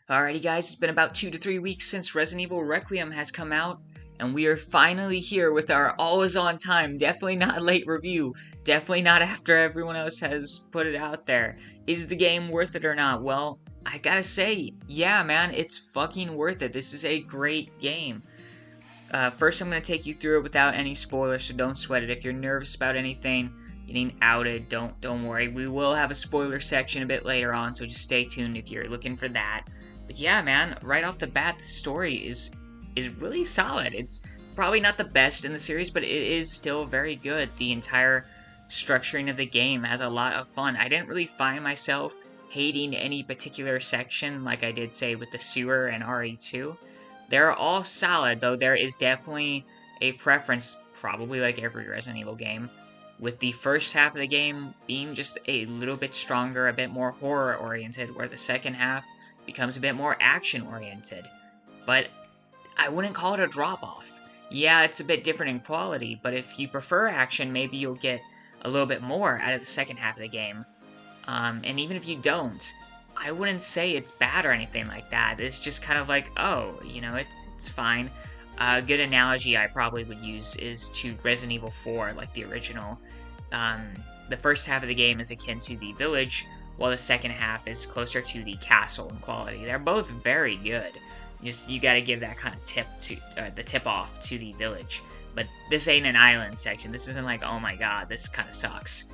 Alrighty guys, it's been about 2 to 3 weeks since Resident Evil Requiem has come out, and we are finally here with our always on time, definitely not late review, definitely not after everyone else has put it out there. Is the game worth it or not? Well, I gotta say, yeah man, it's fucking worth it. This is a great game. First I'm gonna take you through it without any spoilers, so don't sweat it. If you're nervous about anything, getting outed, don't worry. We will have a spoiler section a bit later on, so just stay tuned if you're looking for that. But yeah, man, right off the bat, the story is really solid. It's probably not the best in the series, but it is still very good. The entire structuring of the game has a lot of fun. I didn't really find myself hating any particular section like I did, say, with the sewer and RE2. They're all solid, though there is definitely a preference, probably like every Resident Evil game, with the first half of the game being just a little bit stronger, a bit more horror-oriented, where the second half becomes a bit more action-oriented. But I wouldn't call it a drop-off. Yeah, it's a bit different in quality, but if you prefer action, maybe you'll get a little bit more out of the second half of the game. And even if you don't, I wouldn't say it's bad or anything like that. It's just kind of like, oh, you know, it's fine. A good analogy I probably would use is to Resident Evil 4, like the original. The first half of the game is akin to the village, while the second half is closer to the castle in quality. They're both very good. You gotta give that kind of the tip off to the village. But this ain't an island section. This isn't like, oh my god, this kind of sucks.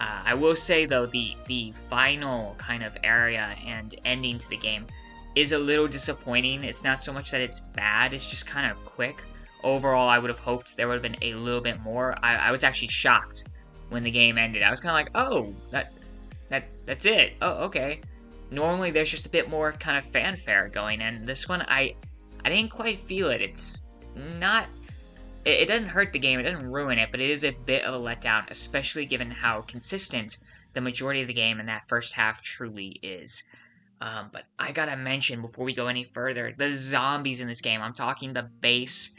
I will say though, the final kind of area and ending to the game is a little disappointing. It's not so much that it's bad, it's just kind of quick. Overall, I would have hoped there would have been a little bit more. I was actually shocked when the game ended. I was kind of like, oh, that's it. Oh, okay. Normally there's just a bit more kind of fanfare going, and this one I didn't quite feel it. It's not. It doesn't hurt the game, it doesn't ruin it, but it is a bit of a letdown, especially given how consistent the majority of the game in that first half truly is. But I gotta mention, before we go any further, the zombies in this game. I'm talking the base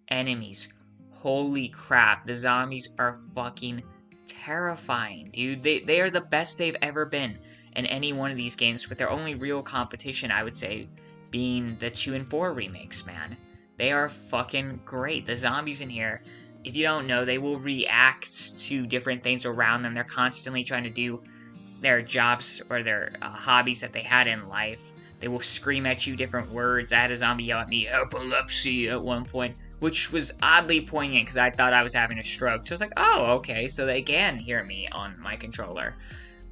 enemies. Holy crap, the zombies are fucking terrifying, dude. They are the best they've ever been in any one of these games, with their only real competition, I would say, being the 2 and 4 remakes, man. They are fucking great. The zombies in here, if you don't know, they will react to different things around them. They're constantly trying to do their jobs or their hobbies that they had in life. They will scream at you different words. I had a zombie yell at me, epilepsy, at one point, which was oddly poignant because I thought I was having a stroke. So I was like, oh, okay, so they can hear me on my controller.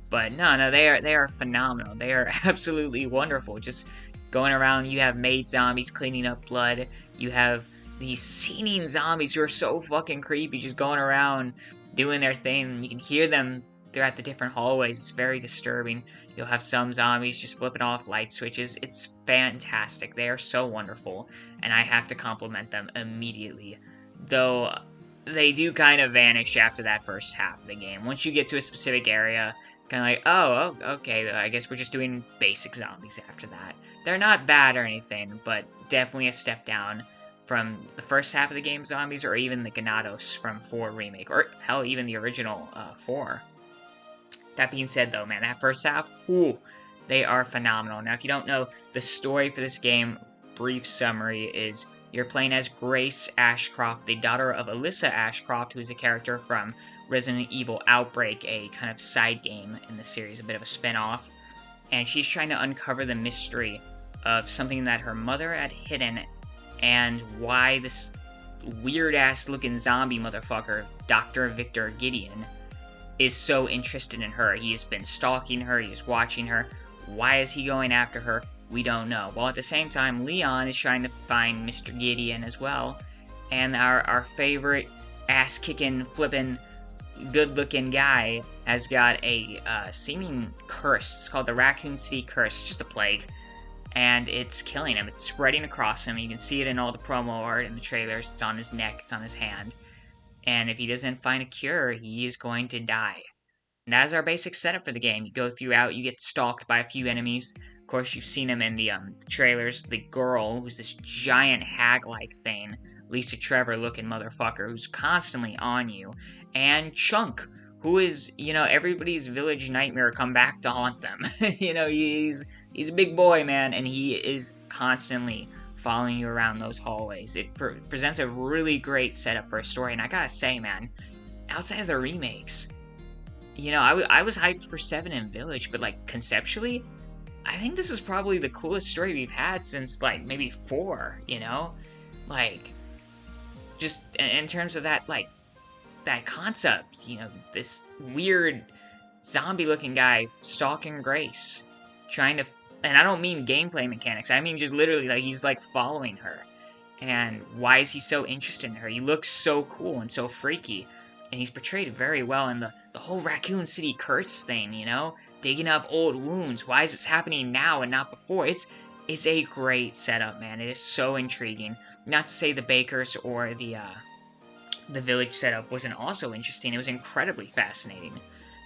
But no, they are phenomenal. They are absolutely wonderful. Just going around, you have maid zombies cleaning up blood. You have these singing zombies who are so fucking creepy, just going around doing their thing. You can hear them throughout the different hallways. It's very disturbing. You'll have some zombies just flipping off light switches. It's fantastic. They are so wonderful, and I have to compliment them immediately. Though they do kind of vanish after that first half of the game. Once you get to a specific area, it's kind of like, oh, okay, I guess we're just doing basic zombies after that. They're not bad or anything, but definitely a step down from the first half of the game zombies, or even the Ganados from 4 Remake, or hell, even the original 4. That being said, though, man, that first half, ooh, they are phenomenal. Now, if you don't know, the story for this game, brief summary, is you're playing as Grace Ashcroft, the daughter of Alyssa Ashcroft, who's a character from Resident Evil Outbreak, a kind of side game in the series, a bit of a spin-off. And she's trying to uncover the mystery of something that her mother had hidden, and why this weird-ass looking zombie motherfucker, Dr. Victor Gideon, is so interested in her. He has been stalking her, he is watching her. Why is he going after her? We don't know. While at the same time, Leon is trying to find Mr. Gideon as well. And our favorite ass-kicking, flippin', good-looking guy has got a seeming curse. It's called the Raccoon City Curse. It's just a plague. And it's killing him. It's spreading across him. You can see it in all the promo art and the trailers. It's on his neck. It's on his hand. And if he doesn't find a cure, he is going to die. And that is our basic setup for the game. You go throughout, you get stalked by a few enemies. Of course, you've seen him in the trailers. The girl, who's this giant hag-like thing. Lisa Trevor-looking motherfucker who's constantly on you. And Chunk, who is, everybody's village nightmare come back to haunt them. He's he's a big boy, man, and he is constantly following you around those hallways. It presents a really great setup for a story, and I gotta say, man, outside of the remakes, you know, I was hyped for 7 and Village, but, like, conceptually, I think this is probably the coolest story we've had since, like, maybe 4, you know? Like, just in terms of that, like, that concept, you know, this weird zombie-looking guy stalking Grace, trying to, and I don't mean gameplay mechanics, I mean just literally, like, he's, like, following her, and why is he so interested in her? He looks so cool and so freaky, and he's portrayed very well in the whole Raccoon City curse thing, you know? Digging up old wounds, why is this happening now and not before? It's a great setup, man. It is so intriguing. Not to say the Bakers or the Village setup wasn't also interesting. It was incredibly fascinating.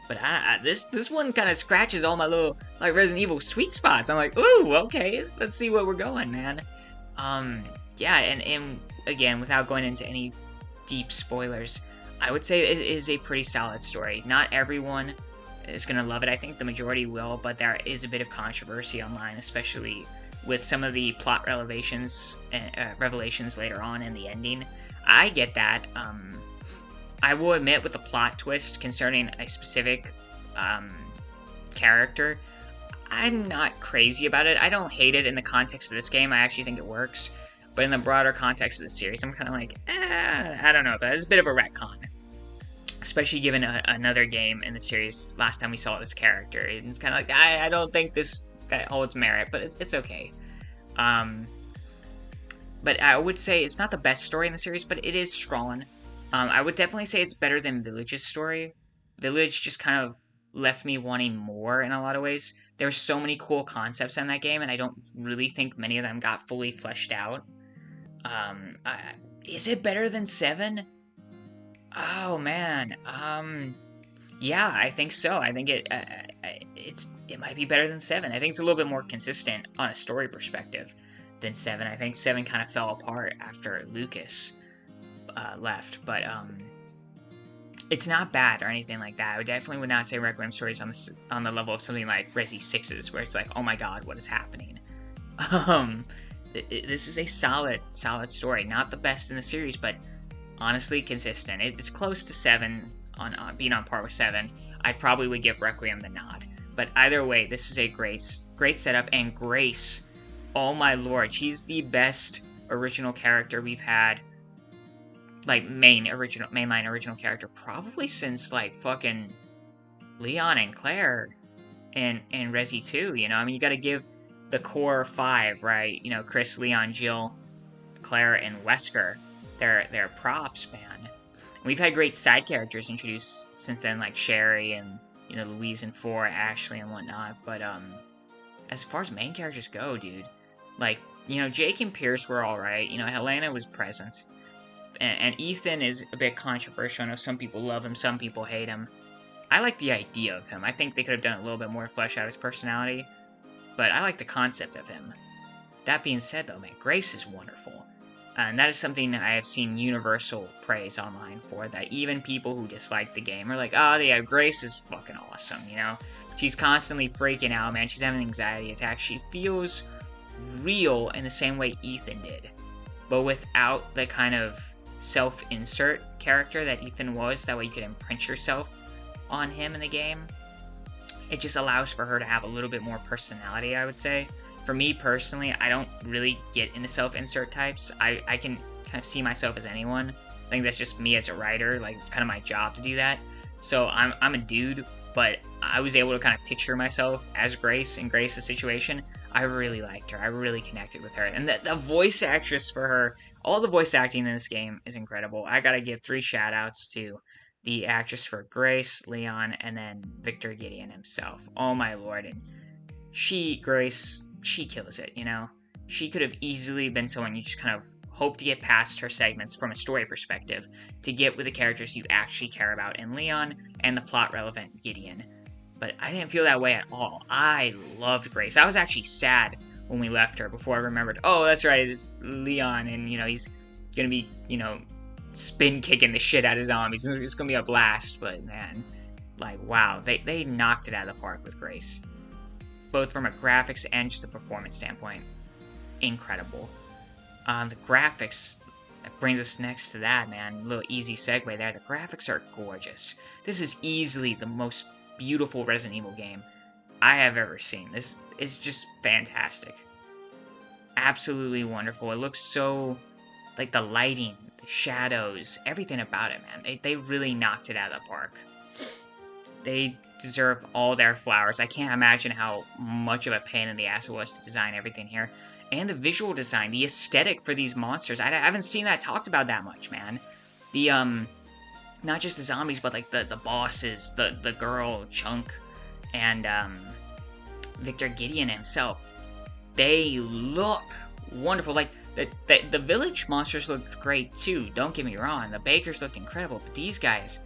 But this one kind of scratches all my little, like, Resident Evil sweet spots. I'm like, ooh, okay, let's see where we're going, man. Yeah, and again, without going into any deep spoilers, I would say it is a pretty solid story. Not everyone is going to love it. I think the majority will, but there is a bit of controversy online, especially with some of the plot revelations later on in the ending. I get that. I will admit, with the plot twist concerning a specific character, I'm not crazy about it. I don't hate it in the context of this game. I actually think it works. But in the broader context of the series, I'm kind of like, I don't know. That is a bit of a retcon. Especially given another game in the series last time we saw this character. It's kind of like, I don't think this guy holds merit, but it's okay. But I would say it's not the best story in the series, but it is strong. I would definitely say it's better than Village's story. Village just kind of left me wanting more in a lot of ways. There's so many cool concepts in that game, and I don't really think many of them got fully fleshed out. Is it better than 7? Oh, man. Yeah, I think so. I think it might be better than 7. I think it's a little bit more consistent on a story perspective than 7. I think 7 kind of fell apart after Lucas left, but it's not bad or anything like that. I definitely would not say Requiem stories on the level of something like Resi 6's, where it's like, oh my god, what is happening? This is a solid story. Not the best in the series, but honestly consistent. It's close to 7 on being on par with 7. I probably would give Requiem the nod. But either way, this is a great setup, and Grace, oh my lord, she's the best original character we've had, like mainline original character, probably since like fucking Leon and Claire in Resi 2, you know? I mean, you gotta give the core 5, right? You know, Chris, Leon, Jill, Claire, and Wesker their props, man. We've had great side characters introduced since then, like Sherry and, you know, Louise and 4, Ashley and whatnot, but as far as main characters go, dude, like, you know, Jake and Pierce were alright, you know, Helena was present, and Ethan is a bit controversial. I know some people love him, some people hate him. I like the idea of him. I think they could have done a little bit more to flesh out his personality, but I like the concept of him. That being said, though, man, Grace is wonderful. And that is something I have seen universal praise online for, that even people who dislike the game are like, oh yeah, Grace is fucking awesome, you know? She's constantly freaking out, man. She's having an anxiety attack. She feels real in the same way Ethan did, but without the kind of self-insert character that Ethan was. That way you could imprint yourself on him in the game. It just allows for her to have a little bit more personality, I would say. For me personally, I don't really get into self-insert types. I can kind of see myself as anyone. I think that's just me as a writer. Like, it's kind of my job to do that. So I'm a dude, but I was able to kind of picture myself as Grace in Grace's situation. I really liked her. I really connected with her. And the voice actress for her, all the voice acting in this game is incredible. I gotta give 3 shout-outs to the actress for Grace, Leon, and then Victor Gideon himself. Oh my lord. And Grace, she kills it, you know? She could have easily been someone you just kind of hope to get past her segments from a story perspective to get with the characters you actually care about in Leon and the plot-relevant Gideon. But I didn't feel that way at all. I loved Grace. I was actually sad when we left her before I remembered, oh, that's right, it's Leon, and, you know, he's gonna be, you know, spin-kicking the shit out of zombies. It's gonna be a blast, but, man, like, wow, they knocked it out of the park with Grace. both from a graphics and just a performance standpoint. Incredible. The graphics, that brings us next to that, man. A little easy segue there. The graphics are gorgeous. This is easily the most beautiful Resident Evil game I have ever seen. This is just fantastic. Absolutely wonderful. It looks so, like, the lighting, the shadows, everything about it, man. They really knocked it out of the park. They deserve all their flowers. I can't imagine how much of a pain in the ass it was to design everything here. And the visual design, the aesthetic for these monsters. I haven't seen that talked about that much, man. The, not just the zombies, but, like, the bosses, the girl, Chunk, and, Victor Gideon himself. They look wonderful. Like, the village monsters looked great, too. Don't get me wrong. The bakers looked incredible. But these guys,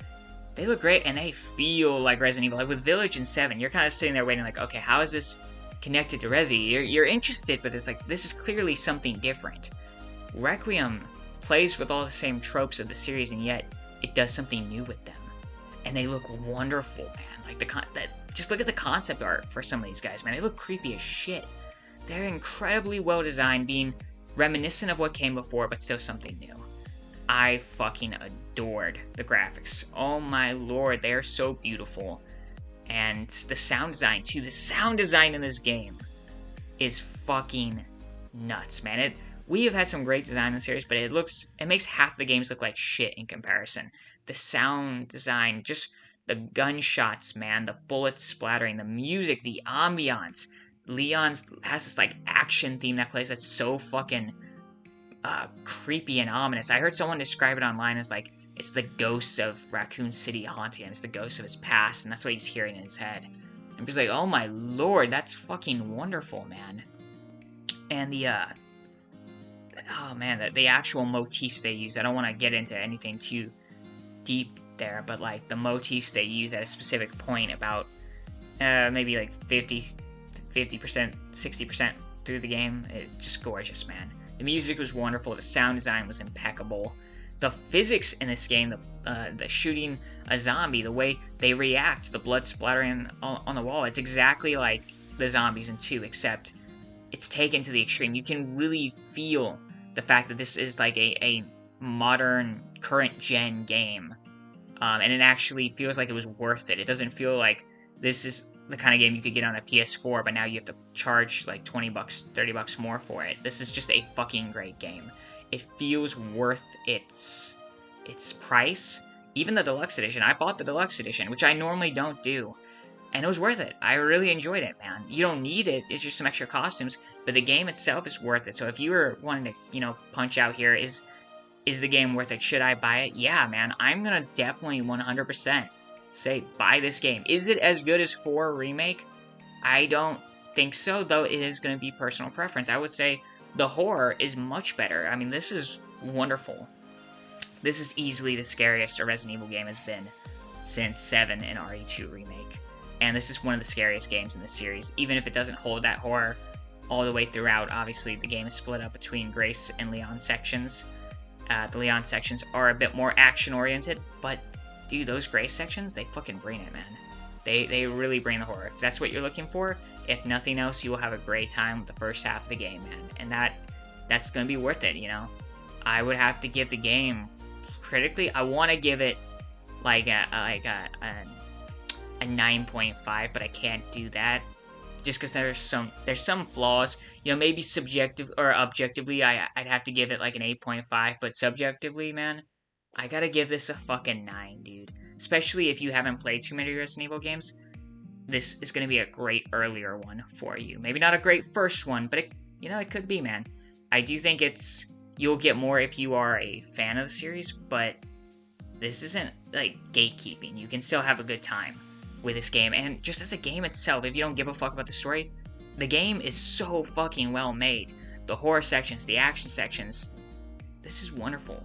they look great, and they feel like Resident Evil. Like, with Village and 7, you're kind of sitting there waiting, like, okay, how is this connected to Resi? You're interested, but it's like, this is clearly something different. Requiem plays with all the same tropes of the series, and yet it does something new with them. And they look wonderful, man. Like, just look at the concept art for some of these guys, man. They look creepy as shit. They're incredibly well designed, being reminiscent of what came before, but still something new. I fucking adored the graphics. Oh my lord, they are so beautiful. And the sound design, too. The sound design in this game is fucking nuts, man. We have had some great design in the series, but it makes half the games look like shit in comparison. The sound design, just the gunshots, man, the bullets splattering, the music, the ambiance. Leon's has this, like, action theme that plays that's so fucking creepy and ominous. I heard someone describe it online as, like, it's the ghosts of Raccoon City haunting him. It's the ghosts of his past, and that's what he's hearing in his head. I'm just like, oh my lord, that's fucking wonderful, man. And the actual motifs they use, I don't want to get into anything too deep there, but, like, the motifs they use at a specific point about maybe, like, 50%, 60% through the game, it's just gorgeous, man. The music was wonderful, the sound design was impeccable. The physics in this game, the shooting a zombie, the way they react, the blood splattering on the wall, it's exactly like the zombies in 2, except it's taken to the extreme. You can really feel the fact that this is like a modern, current-gen game, and it actually feels like it was worth it. It doesn't feel like this is the kind of game you could get on a PS4, but now you have to charge like $20, $30 more for it. This is just a fucking great game. It feels worth its price. Even the deluxe edition. I bought the deluxe edition, which I normally don't do, and it was worth it. I really enjoyed it, man. You don't need it. It's just some extra costumes, but the game itself is worth it. So if you were wanting to, punch out here, is the game worth it? Should I buy it? Yeah, man. I'm gonna definitely 100% say buy this game. Is it as good as 4 Remake? I don't think so, though it is going to be personal preference. I would say the horror is much better. I mean, this is wonderful. This is easily the scariest a Resident Evil game has been since 7 and RE2 Remake. And this is one of the scariest games in the series, even if it doesn't hold that horror all the way throughout. Obviously, the game is split up between Grace and Leon sections. The Leon sections are a bit more action-oriented, but dude, those Grace sections, they fucking bring it, man. They really bring the horror. If that's what you're looking for, if nothing else, you will have a great time with the first half of the game, man. And that's gonna be worth it, I would have to give the game, critically, I want to give it like a 9.5, but I can't do that. Just because there's some flaws, maybe subjective or objectively, I'd have to give it like an 8.5, but subjectively, man, I gotta give this a fucking 9, dude. Especially if you haven't played too many Resident Evil games, this is gonna be a great earlier one for you. Maybe not a great first one, but it could be, man. I do think you'll get more if you are a fan of the series, but this isn't like gatekeeping. You can still have a good time with this game, and just as a game itself, if you don't give a fuck about the story, the game is so fucking well made. The horror sections, the action sections, this is wonderful.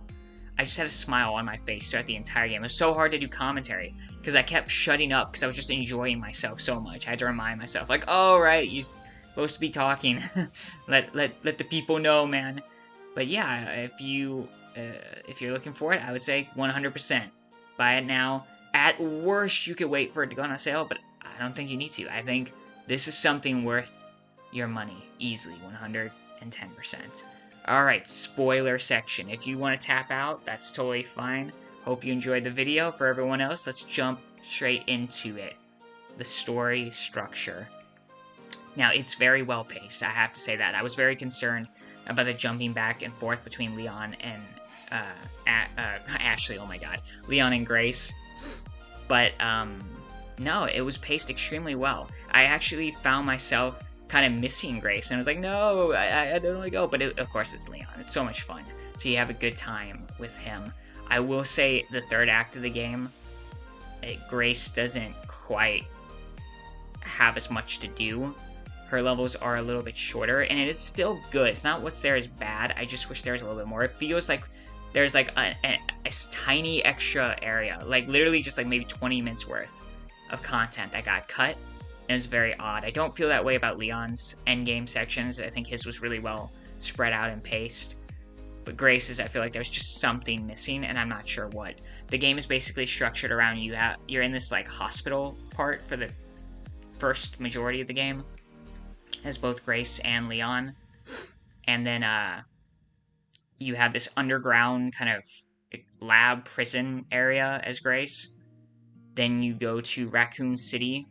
I just had a smile on my face throughout the entire game. It was so hard to do commentary, because I kept shutting up, because I was just enjoying myself so much. I had to remind myself, like, oh, right, you're supposed to be talking. let the people know, man. But yeah, if you're looking for it, I would say 100%. Buy it now. At worst, you could wait for it to go on sale, but I don't think you need to. I think This is something worth your money, easily, 110%. Alright, spoiler section. If you want to tap out, that's totally fine. Hope you enjoyed the video. For everyone else, let's jump straight into it. The story structure. Now, it's very well paced, I have to say that. I was very concerned about the jumping back and forth between Leon and Ashley, oh my god. Leon and Grace. But, no, it was paced extremely well. I actually found myself kind of missing Grace, and I was like, no, I don't want to go. But of course, it's Leon. It's so much fun. So you have a good time with him. I will say the third act of the game, Grace doesn't quite have as much to do. Her levels are a little bit shorter, and it is still good. It's not what's there is bad. I just wish there was a little bit more. It feels like there's like a tiny extra area, like literally just like maybe 20 minutes worth of content that got cut. And it was very odd. I don't feel that way about Leon's endgame sections. I think his was really well spread out and paced. But Grace's, I feel like there was just something missing, and I'm not sure what. The game is basically structured around you're in this like hospital part for the first majority of the game, as both Grace and Leon. And then you have this underground kind of lab prison area as Grace. Then you go to Raccoon City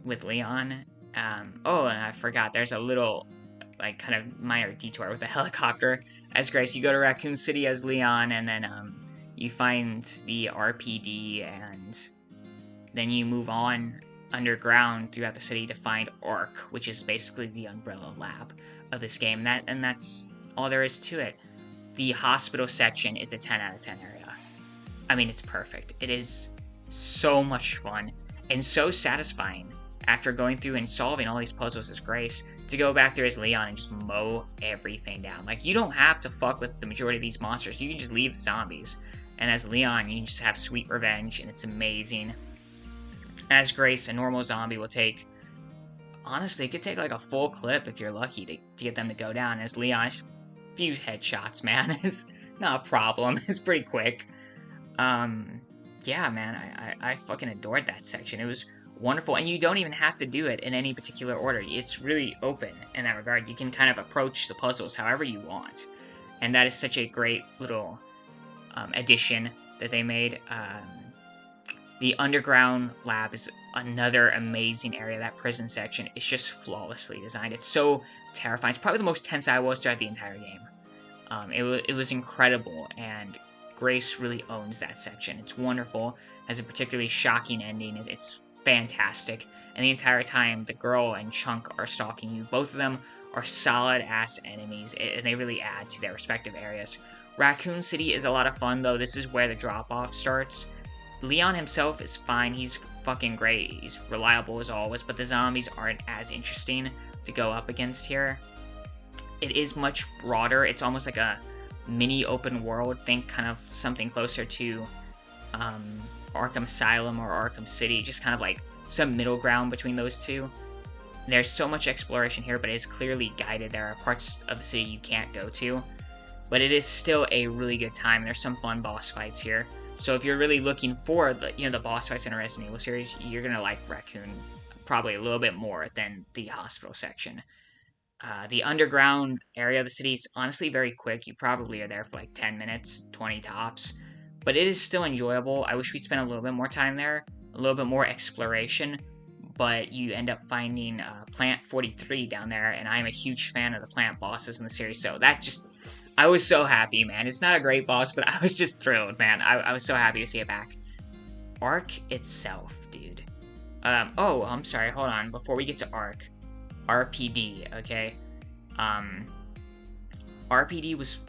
with Leon. Oh, and I forgot, there's a little like kind of minor detour with the helicopter as Grace. You go to Raccoon City as Leon, and then you find the RPD, and then you move on underground throughout the city to find Ark, which is basically the umbrella lab of this game. And that's all there is to it. The hospital section is a 10 out of 10 area. I mean, it's perfect. It is so much fun and so satisfying after going through and solving all these puzzles as Grace to go back there as Leon and just mow everything down. Like, you don't have to fuck with the majority of these monsters. You can just leave the zombies. And as Leon, you can just have sweet revenge, and it's amazing. As Grace, a normal zombie will take, honestly, it could take like a full clip if you're lucky to get them to go down. As Leon, a few headshots, man. It's not a problem. It's pretty quick. Yeah, man, I fucking adored that section. It was wonderful, and you don't even have to do it in any particular order. It's really open in that regard. You can kind of approach the puzzles however you want, and that is such a great little addition that they made. The underground lab is another amazing area. That prison section is just flawlessly designed. It's so terrifying. It's probably the most tense I was throughout the entire game. It was incredible, and Grace really owns that section. It's wonderful. Has a particularly shocking ending. It's fantastic. And the entire time, the girl and Chunk are stalking you. Both of them are solid-ass enemies, and they really add to their respective areas. Raccoon City is a lot of fun, though. This is where the drop-off starts. Leon himself is fine. He's fucking great. He's reliable as always, but the zombies aren't as interesting to go up against here. It is much broader. It's almost like a mini open world. Think kind of something closer to Arkham Asylum or Arkham City, just kind of like some middle ground between those two. There's so much exploration here, but it is clearly guided. There are parts of the city you can't go to, but it is still a really good time. There's some fun boss fights here. So if you're really looking for the boss fights in a Resident Evil series, you're gonna like Raccoon probably a little bit more than the hospital section. The underground area of the city is honestly very quick. You probably are there for like 10 minutes, 20 tops. But it is still enjoyable. I wish we'd spent a little bit more time there, a little bit more exploration. But you end up finding Plant 43 down there, and I'm a huge fan of the plant bosses in the series. So that just, I was so happy, man. It's not a great boss, but I was just thrilled, man. I was so happy to see it back. Ark itself, dude. Oh, I'm sorry, hold on. Before we get to Ark, RPD, okay? RPD was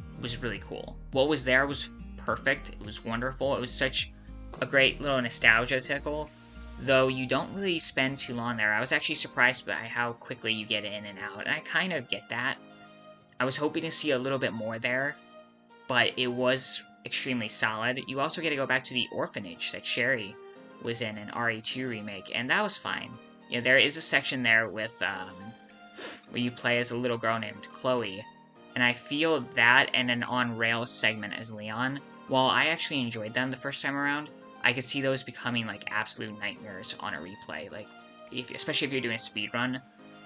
really cool. What was there was perfect. It was wonderful. It was such a great little nostalgia tickle, though you don't really spend too long there. I was actually surprised by how quickly you get in and out, and I kind of get that. I was hoping to see a little bit more there, but it was extremely solid. You also get to go back to the orphanage that Sherry was in an RE2 remake, and that was fine. You know, there is a section there with where you play as a little girl named Chloe, and I feel that and an on-rails segment as Leon, while I actually enjoyed them the first time around, I could see those becoming like absolute nightmares on a replay. Like, especially if you're doing a speed run,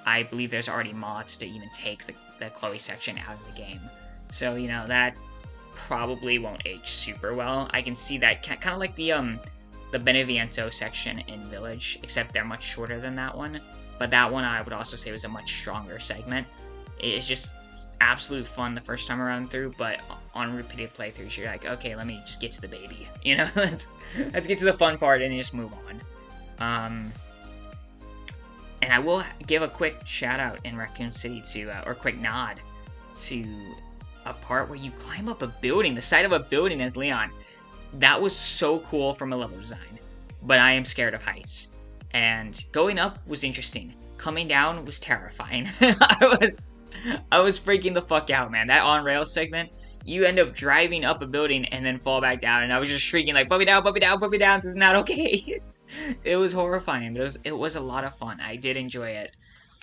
I believe there's already mods to even take the Chloe section out of the game. So, you know, that probably won't age super well. I can see that kind of like the Beneviento section in Village, except they're much shorter than that one. But that one I would also say was a much stronger segment. It's just absolute fun the first time around through, but on repeated playthroughs, you're like, okay, let me just get to the baby. You know, let's get to the fun part and just move on. And I will give a quick shout out in Raccoon City to, or quick nod to a part where you climb up a building, the side of a building as Leon. That was so cool from a level design, but I am scared of heights. And going up was interesting. Coming down was terrifying. I was freaking the fuck out, man. That on-rail segment, you end up driving up a building and then fall back down, and I was just shrieking like, put me down, put me down, put me down, this is not okay. It was horrifying, but it was a lot of fun. I did enjoy it.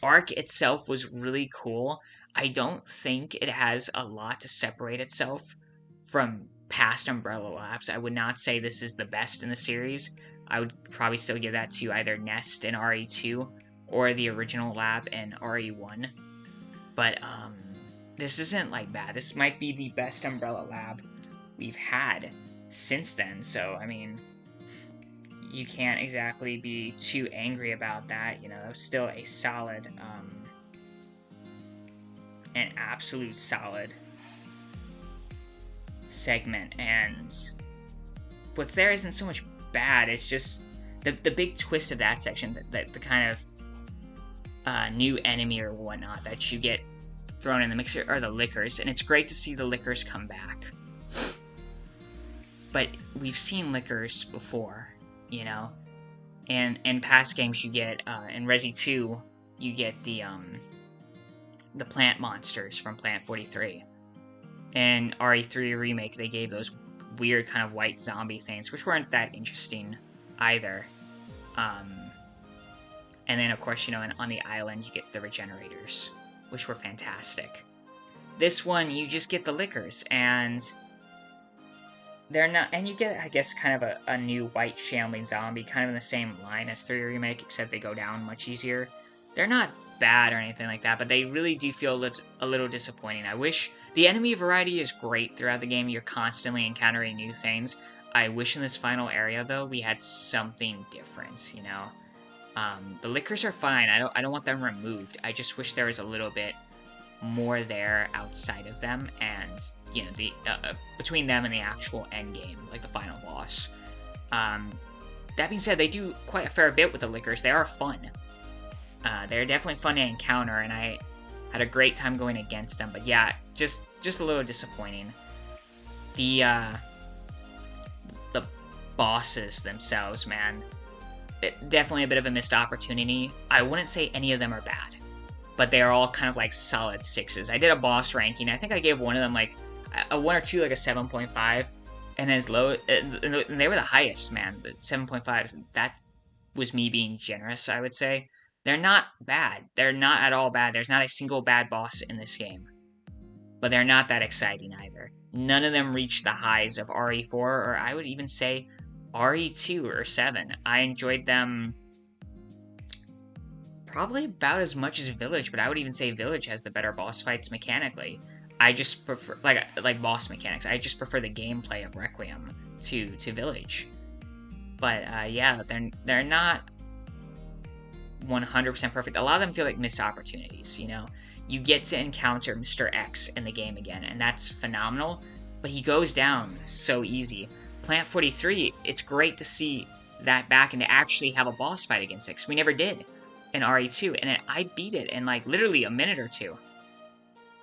Arc itself was really cool. I don't think it has a lot to separate itself from past Umbrella Labs. I would not say this is the best in the series. I would probably still give that to either Nest in RE2 or the original lab in RE1. But this isn't like bad. This might be the best Umbrella Lab we've had since then. So, I mean, you can't exactly be too angry about that. You know, it was still a solid, an absolute solid segment. And what's there isn't so much bad. It's just the big twist of that section, that the kind of new enemy or whatnot that you get thrown in the mixer are the Lickers, and it's great to see the Lickers come back. But we've seen Lickers before, you know, and in past games you get in Resi 2 you get the plant monsters from Plant 43. In RE3 Remake they gave those weird kind of white zombie things, which weren't that interesting either. And then, of course, you know, on the island, you get the Regenerators, which were fantastic. This one, you just get the Lickers, and they're not... And you get, I guess, kind of a new white shambling zombie, kind of in the same line as 3 Remake, except they go down much easier. They're not bad or anything like that, but they really do feel a little disappointing. I wish... The enemy variety is great throughout the game. You're constantly encountering new things. I wish in this final area, though, we had something different, you know? The Lickers are fine. I don't want them removed. I just wish there was a little bit more there outside of them, and, you know, the between them and the actual end game, like the final boss. That being said, they do quite a fair bit with the Lickers. They are fun. They're definitely fun to encounter, and I had a great time going against them. But yeah, just a little disappointing. The bosses themselves, man, definitely a bit of a missed opportunity. I wouldn't say any of them are bad, but they are all kind of like solid 6s. I did a boss ranking. I think I gave one of them like a 1 or 2 like a 7.5, and as low, and they were the highest, man. The 7.5s. That was me being generous, I would say. They're not bad. They're not at all bad. There's not a single bad boss in this game, but they're not that exciting either. None of them reach the highs of RE4, or I would even say RE2 or 7. I enjoyed them probably about as much as Village, but I would even say Village has the better boss fights mechanically. I just prefer, like boss mechanics, I just prefer the gameplay of Requiem to Village. But yeah, they're not 100% perfect. A lot of them feel like missed opportunities, you know? You get to encounter Mr. X in the game again, and that's phenomenal, but he goes down so easy. Plant 43, it's great to see that back and to actually have a boss fight against X. We never did in RE2, and I beat it in like literally a minute or two.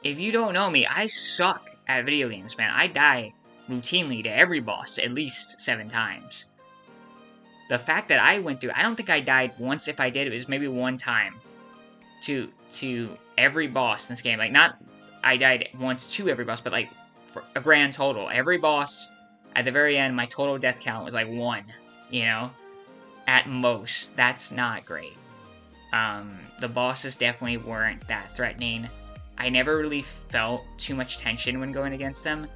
If you don't know me, I suck at video games, man. I die routinely to every boss at least 7 times. The fact that I went through, I don't think I died once. If I did, it was maybe 1 time to every boss in this game. Like, not I died once to every boss, but like for a grand total. Every boss, at the very end, my total death count was like 1, you know? At most. That's not great. The bosses definitely weren't that threatening. I never really felt too much tension when going against them,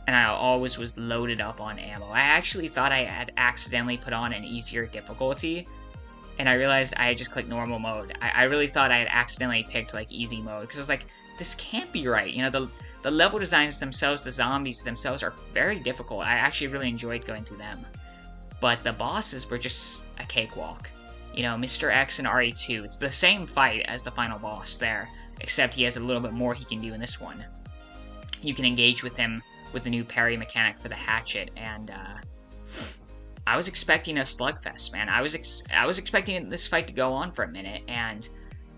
and I always was loaded up on ammo. I actually thought I had accidentally put on an easier difficulty, and I realized I had just clicked normal mode. I really thought I had accidentally picked, like, easy mode, because I was like, this can't be right. You know, the level designs themselves, the zombies themselves are very difficult. I actually really enjoyed going through them. But the bosses were just a cakewalk. You know, Mr. X and RE2, it's the same fight as the final boss there, except he has a little bit more he can do in this one. You can engage with him with the new parry mechanic for the hatchet, and I was expecting a slugfest, man. I was expecting this fight to go on for a minute, and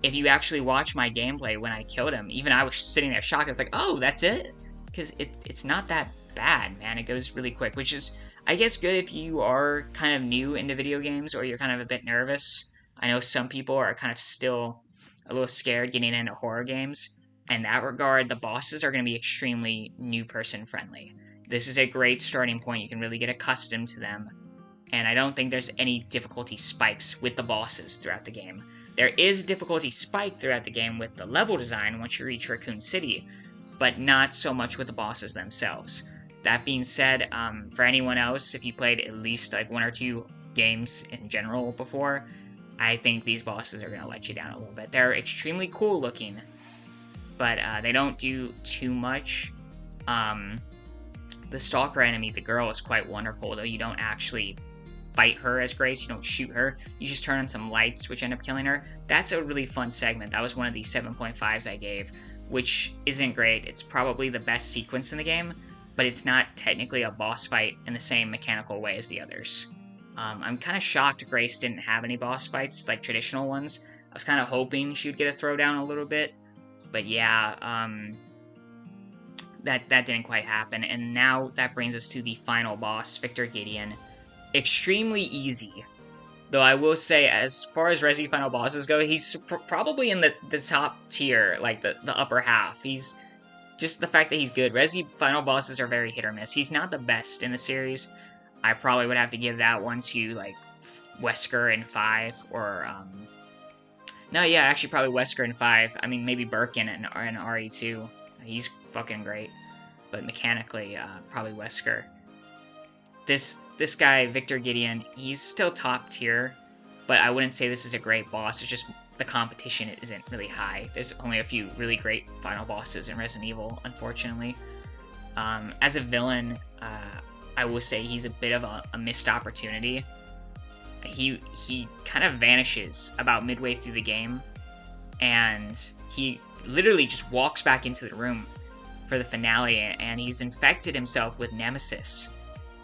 if you actually watch my gameplay when I killed him, even I was sitting there shocked. I was like, oh, that's it? Because it's not that bad, man. It goes really quick, which is, I guess, good if you are kind of new into video games or you're kind of a bit nervous. I know some people are kind of still a little scared getting into horror games. In that regard, the bosses are going to be extremely new person friendly. This is a great starting point. You can really get accustomed to them. And I don't think there's any difficulty spikes with the bosses throughout the game. There is difficulty spike throughout the game with the level design once you reach Raccoon City, but not so much with the bosses themselves. That being said, for anyone else, if you played at least like 1 or 2 games in general before, I think these bosses are going to let you down a little bit. They're extremely cool looking, but they don't do too much. The Stalker enemy, the girl, is quite wonderful, though you don't actually fight her as Grace, you don't shoot her, you just turn on some lights which end up killing her. That's a really fun segment. That was one of the 7.5s I gave, which isn't great. It's probably the best sequence in the game, but it's not technically a boss fight in the same mechanical way as the others. I'm kind of shocked Grace didn't have any boss fights, like traditional ones. I was kind of hoping she would get a throwdown a little bit, but yeah, that didn't quite happen. And now that brings us to the final boss, Victor Gideon. Extremely easy, though I will say, as far as Resi final bosses go, he's probably in the top tier, like the upper half. He's just the fact that he's good. Resi final bosses are very hit or miss. He's not the best in the series. I probably would have to give that one to like Wesker in 5, or no, yeah, actually probably Wesker in 5. I mean, maybe Birkin and RE2. He's fucking great, but mechanically, probably Wesker. This guy, Victor Gideon, he's still top tier, but I wouldn't say this is a great boss. It's just the competition isn't really high. There's only a few really great final bosses in Resident Evil, unfortunately. As a villain, I will say he's a bit of a missed opportunity. He kind of vanishes about midway through the game, and he literally just walks back into the room for the finale, and he's infected himself with Nemesis,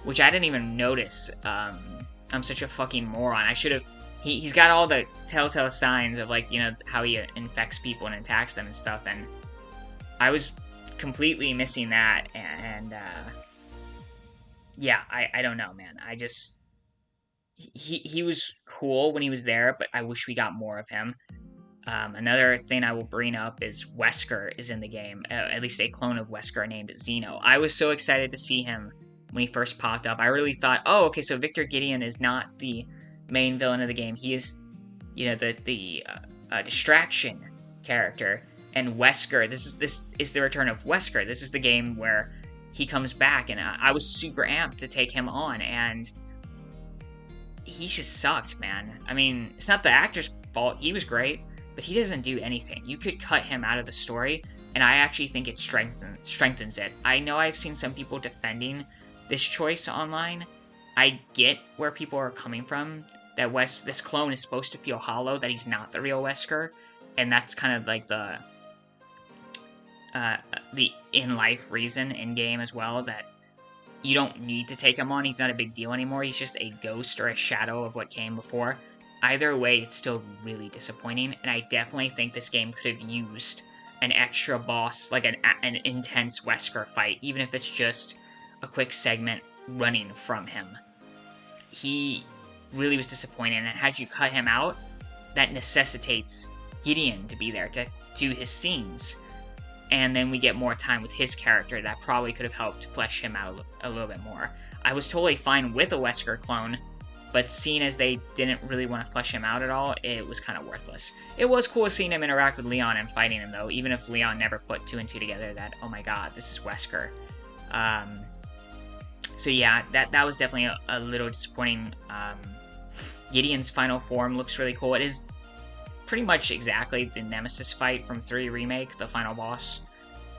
which I didn't even notice. I'm such a fucking moron. I should have... He's got all the telltale signs of, like, you know, how he infects people and attacks them and stuff, and I was completely missing that, and yeah, I don't know, man. I just... He was cool when he was there, but I wish we got more of him. Another thing I will bring up is Wesker is in the game, at least a clone of Wesker named Zeno. I was so excited to see him when he first popped up. I really thought, oh, okay, so Victor Gideon is not the main villain of the game. He is, you know, the distraction character. And Wesker, this is the return of Wesker. This is the game where he comes back, and I was super amped to take him on, and he just sucked, man. I mean, it's not the actor's fault. He was great, but he doesn't do anything. You could cut him out of the story, and I actually think it strengthens it. I know I've seen some people defending this choice online. I get where people are coming from, that this clone is supposed to feel hollow, that he's not the real Wesker, and that's kind of like the in-life reason in-game as well, that you don't need to take him on. He's not a big deal anymore. He's just a ghost or a shadow of what came before. Either way, it's still really disappointing, and I definitely think this game could have used an extra boss, like an intense Wesker fight, even if it's just a quick segment running from him. He really was disappointing, and had you cut him out, that necessitates Gideon to be there to do his scenes, and then we get more time with his character. That probably could have helped flesh him out a little bit more. I was totally fine with a Wesker clone, but seeing as they didn't really want to flesh him out at all, it was kind of worthless. It was cool seeing him interact with Leon and fighting him, though, even if Leon never put 2 and 2 together that, oh my god, this is Wesker. So yeah, that was definitely a little disappointing. Gideon's final form looks really cool. It is pretty much exactly the Nemesis fight from 3 Remake, the final boss.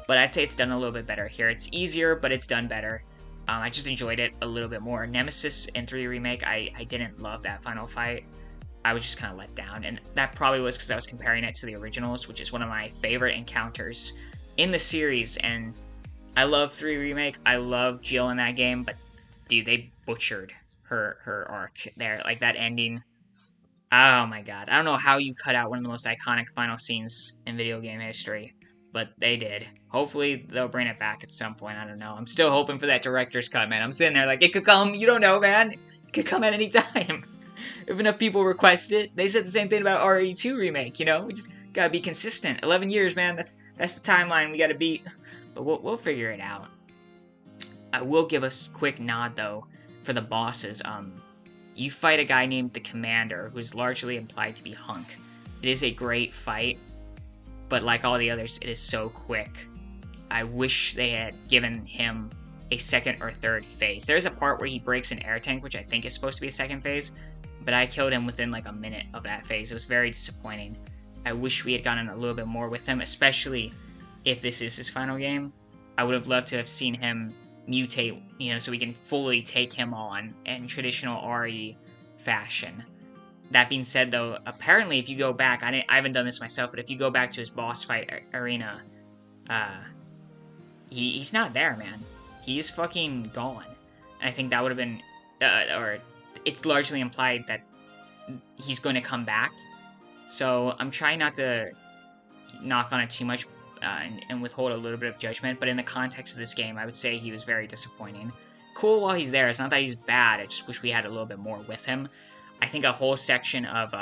But I'd say it's done a little bit better here. It's easier, but it's done better. I just enjoyed it a little bit more. Nemesis in 3 Remake, I didn't love that final fight. I was just kind of let down, and that probably was because I was comparing it to the originals, which is one of my favorite encounters in the series, and I love 3 Remake. I love Jill in that game, but dude, they butchered her arc there. Like, that ending, oh my god. I don't know how you cut out one of the most iconic final scenes in video game history, but they did. Hopefully, they'll bring it back at some point. I don't know. I'm still hoping for that director's cut, man. I'm sitting there like, it could come. You don't know, man. It could come at any time. If enough people request it. They said the same thing about RE2 Remake, you know? We just gotta be consistent. 11 years, man. That's the timeline we gotta beat. But we'll figure it out. I will give a quick nod, though, for the bosses. You fight a guy named the Commander, who's largely implied to be Hunk. It is a great fight, but like all the others, it is so quick. I wish they had given him a second or third phase. There's a part where he breaks an air tank, which I think is supposed to be a second phase, but I killed him within like a minute of that phase. It was very disappointing. I wish we had gotten a little bit more with him, especially if this is his final game. I would have loved to have seen him mutate, you know, so we can fully take him on in traditional RE fashion. That being said, though, apparently if you go back, I haven't done this myself, but if you go back to his boss fight arena, he's not there, man. He's fucking gone. And I think that would have been, or it's largely implied that he's going to come back. So I'm trying not to knock on it too much and withhold a little bit of judgment, but in the context of this game, I would say he was very disappointing. Cool while he's there. It's not that he's bad. I just wish we had a little bit more with him. I think a whole section of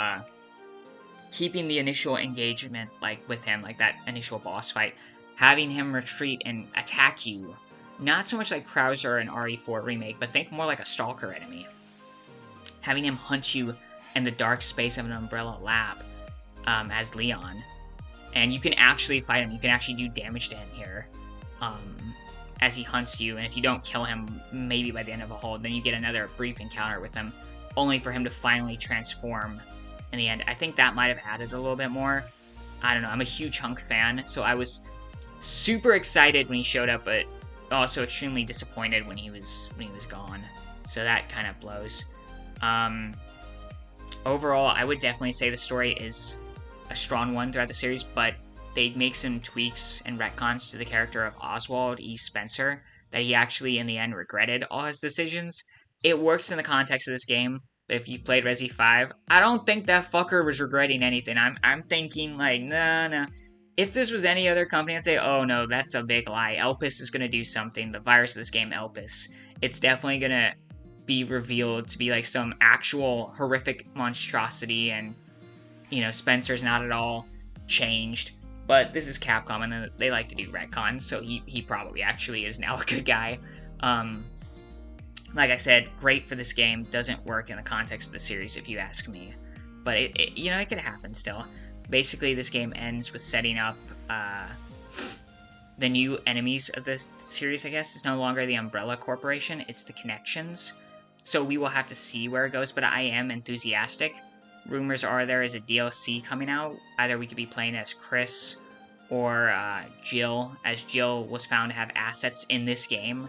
keeping the initial engagement like with him, like that initial boss fight, having him retreat and attack you, not so much like Krauser in RE4 Remake, but think more like a Stalker enemy. Having him hunt you in the dark space of an Umbrella lab as Leon. And you can actually fight him. You can actually do damage to him here as he hunts you. And if you don't kill him, maybe by the end of a hold, then you get another brief encounter with him, only for him to finally transform in the end. I think that might have added a little bit more. I don't know. I'm a huge Hunk fan, so I was super excited when he showed up, but also extremely disappointed when he was gone. So that kind of blows. Overall, I would definitely say the story is a strong one throughout the series, but they make some tweaks and retcons to the character of Oswald E. Spencer that he actually, in the end, regretted all his decisions. It works in the context of this game, but if you've played Resi 5, I don't think that fucker was regretting anything. I'm thinking, like, nah. If this was any other company, I'd say, oh no, that's a big lie. Elpis is gonna do something. The virus of this game, Elpis. It's definitely gonna be revealed to be, like, some actual horrific monstrosity, and you know, Spencer's not at all changed, but this is Capcom, and they like to do retcons, so he probably actually is now a good guy. Like I said, great for this game, doesn't work in the context of the series, if you ask me, but it you know, it could happen still. Basically, this game ends with setting up the new enemies of the series, I guess. It's no longer the Umbrella Corporation, it's the Connections, so we will have to see where it goes, but I am enthusiastic. Rumors are there is a DLC coming out. Either we could be playing as Chris or Jill, as Jill was found to have assets in this game.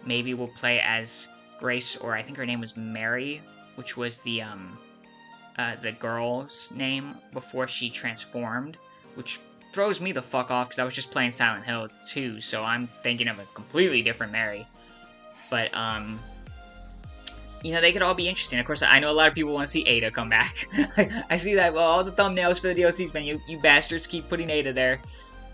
Maybe we'll play as Grace, or I think her name was Mary, which was the girl's name before she transformed, which throws me the fuck off because I was just playing Silent Hill 2, so I'm thinking of a completely different Mary. But, you know, they could all be interesting. Of course, I know a lot of people want to see Ada come back. I see that, well, all the thumbnails for the DLCs, man, you bastards keep putting Ada there.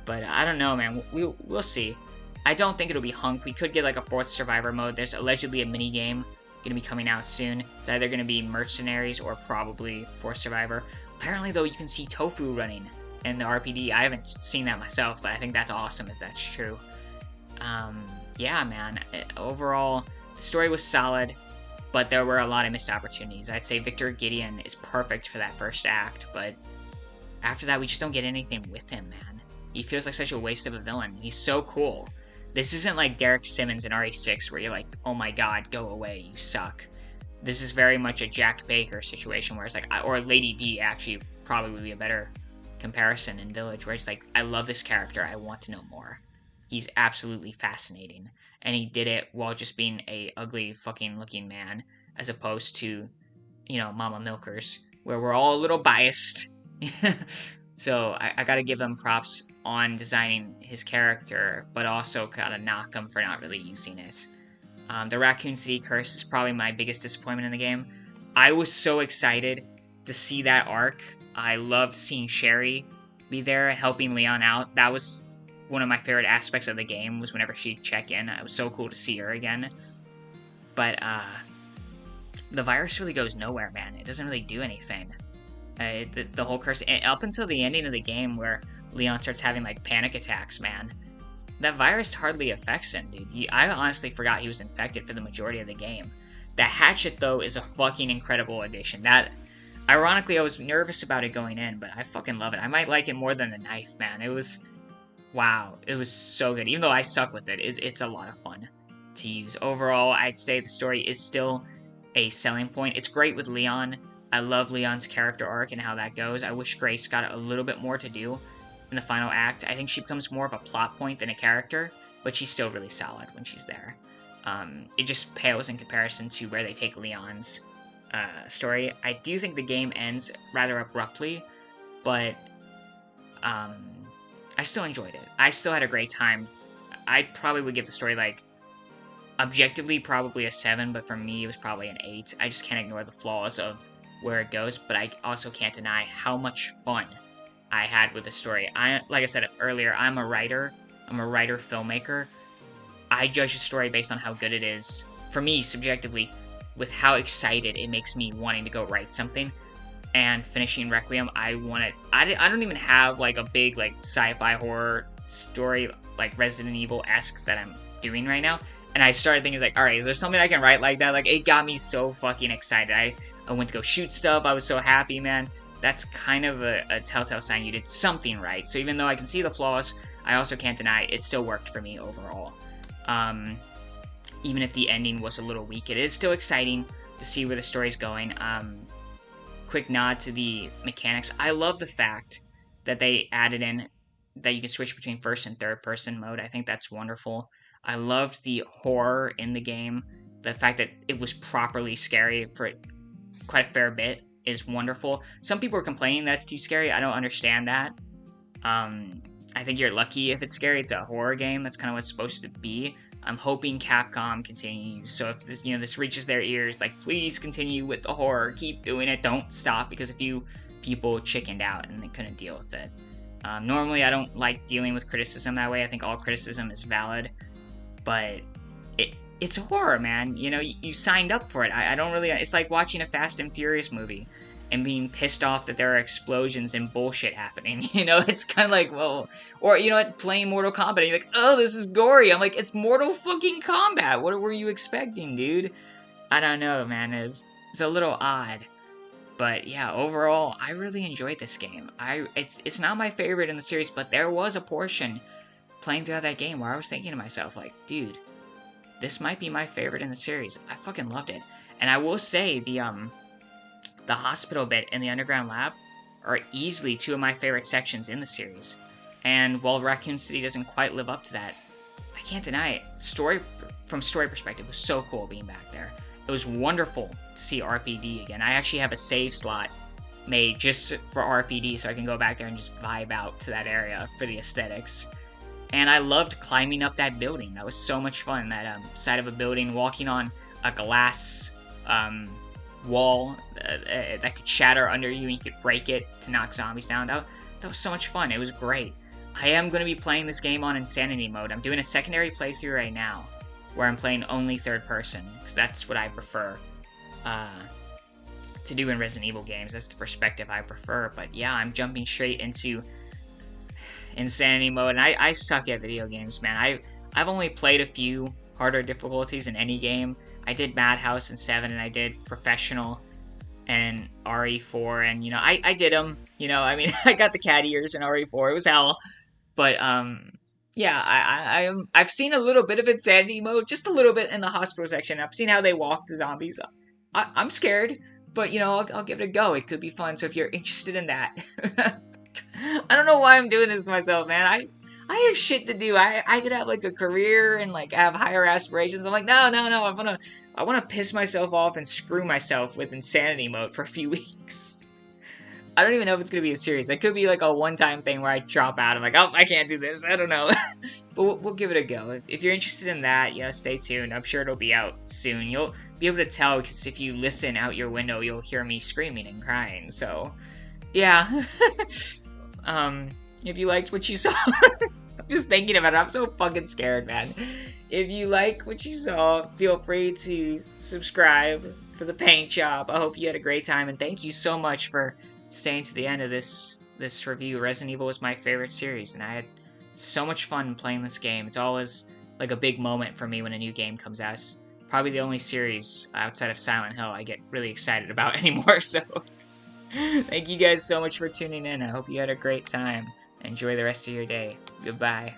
But I don't know, man, we'll see. I don't think it'll be Hunk. We could get, like, a 4th Survivor mode. There's allegedly a mini-game gonna be coming out soon. It's either gonna be Mercenaries or probably 4th Survivor. Apparently, though, you can see Tofu running in the RPD. I haven't seen that myself, but I think that's awesome if that's true. Yeah, man, overall, the story was solid, but there were a lot of missed opportunities. I'd say Victor Gideon is perfect for that first act, but after that, we just don't get anything with him, man. He feels like such a waste of a villain. He's so cool. This isn't like Derek Simmons in RE6, where you're like, oh my god, go away, you suck. This is very much a Jack Baker situation where it's like, or Lady D actually probably would be a better comparison in Village, where it's like, I love this character, I want to know more. He's absolutely fascinating, and he did it while just being a ugly fucking looking man, as opposed to, Mama Milkers, where we're all a little biased. So I gotta give them props on designing his character, but also gotta knock him for not really using it. The Raccoon City Curse is probably my biggest disappointment in the game. I was so excited to see that arc. I loved seeing Sherry be there helping Leon out. That was one of my favorite aspects of the game, was whenever she'd check in. It was so cool to see her again. But the virus really goes nowhere, man. It doesn't really do anything. The whole curse, up until the ending of the game where Leon starts having like panic attacks, man, that virus hardly affects him, dude. I honestly forgot he was infected for the majority of the game. The hatchet, though, is a fucking incredible addition. That, ironically, I was nervous about it going in, but I fucking love it. I might like it more than the knife, man. It was, wow, it was so good. Even though I suck with it, it's a lot of fun to use. Overall, I'd say the story is still a selling point. It's great with Leon. I love Leon's character arc and how that goes. I wish Grace got a little bit more to do in the final act. I think she becomes more of a plot point than a character, but she's still really solid when she's there. It just pales in comparison to where they take Leon's story. I do think the game ends rather abruptly, but I still enjoyed it. I still had a great time. I probably would give the story, like, objectively probably a 7, but for me it was probably an 8. I just can't ignore the flaws of where it goes, but I also can't deny how much fun I had with the story. Like I said earlier, I'm a writer. I'm a writer-filmmaker. I judge a story based on how good it is, for me, subjectively, with how excited it makes me wanting to go write something. And finishing Requiem, I don't even have, like, a big, like, sci-fi horror story, like, Resident Evil-esque that I'm doing right now. And I started thinking, like, alright, is there something I can write like that? Like, it got me so fucking excited. I went to go shoot stuff. I was so happy, man. That's kind of a telltale sign you did something right. So even though I can see the flaws, I also can't deny it still worked for me overall. Even if the ending was a little weak, it is still exciting to see where the story's going. Quick nod to the mechanics. I love the fact that they added in that you can switch between first and third person mode. I think that's wonderful. I loved the horror in the game. The fact that it was properly scary for quite a fair bit is wonderful. Some people are complaining that's too scary. I don't understand that. I think you're lucky if it's scary. It's a horror game. That's kind of what it's supposed to be. I'm hoping Capcom continues. So if this reaches their ears, like, please continue with the horror. Keep doing it. Don't stop, because a few people chickened out and they couldn't deal with it. Normally, I don't like dealing with criticism that way. I think all criticism is valid. But it's horror, man. You signed up for it. I don't really... It's like watching a Fast and Furious movie and being pissed off that there are explosions and bullshit happening. It's kind of like, well... Or, playing Mortal Kombat, and you're like, oh, this is gory. I'm like, it's Mortal fucking Kombat. What were you expecting, dude? I don't know, man. It's a little odd. But, yeah, overall, I really enjoyed this game. It's not my favorite in the series, but there was a portion playing throughout that game where I was thinking to myself, like, dude, this might be my favorite in the series. I fucking loved it. And I will say, the hospital bit and the underground lab are easily two of my favorite sections in the series. And while Raccoon City doesn't quite live up to that, I can't deny it. From story perspective, it was so cool being back there. It was wonderful to see RPD again. I actually have a save slot made just for RPD, so I can go back there and just vibe out to that area for the aesthetics. And I loved climbing up that building. That was so much fun. That side of a building, walking on a glass wall that could shatter under you and you could break it to knock zombies down. That was so much fun. It was great. I am going to be playing this game on Insanity mode. I'm doing a secondary playthrough right now where I'm playing only third person, because that's what I prefer to do in Resident Evil games. That's the perspective I prefer. But yeah, I'm jumping straight into Insanity mode, and I suck at video games, man. I've only played a few harder difficulties in any game. I did Madhouse in 7, and I did Professional and RE4, and I did them. I got the cat ears in RE4. It was hell, but yeah, I've seen a little bit of Insanity mode, just a little bit in the hospital section. I've seen how they walk the zombies. I'm scared, but you know, I'll give it a go. It could be fun. So if you're interested in that, I don't know why I'm doing this to myself, man. I have shit to do. I could have like a career and like have higher aspirations. I'm like, no, no, no. I wanna piss myself off and screw myself with insanity mode for a few weeks. I don't even know if it's gonna be a series. It could be like a one-time thing where I drop out. I'm like, oh, I can't do this. I don't know. But we'll give it a go. If you're interested in that, yeah, stay tuned. I'm sure it'll be out soon. You'll be able to tell because if you listen out your window, you'll hear me screaming and crying. So, yeah. If you liked what you saw, I'm just thinking about it. I'm so fucking scared, man. If you like what you saw, feel free to subscribe for the paint job. I hope you had a great time, and thank you so much for staying to the end of this review. Resident Evil was my favorite series, and I had so much fun playing this game. It's always like a big moment for me when a new game comes out. It's probably the only series outside of Silent Hill I get really excited about anymore, so thank you guys so much for tuning in. I hope you had a great time. Enjoy the rest of your day. Goodbye.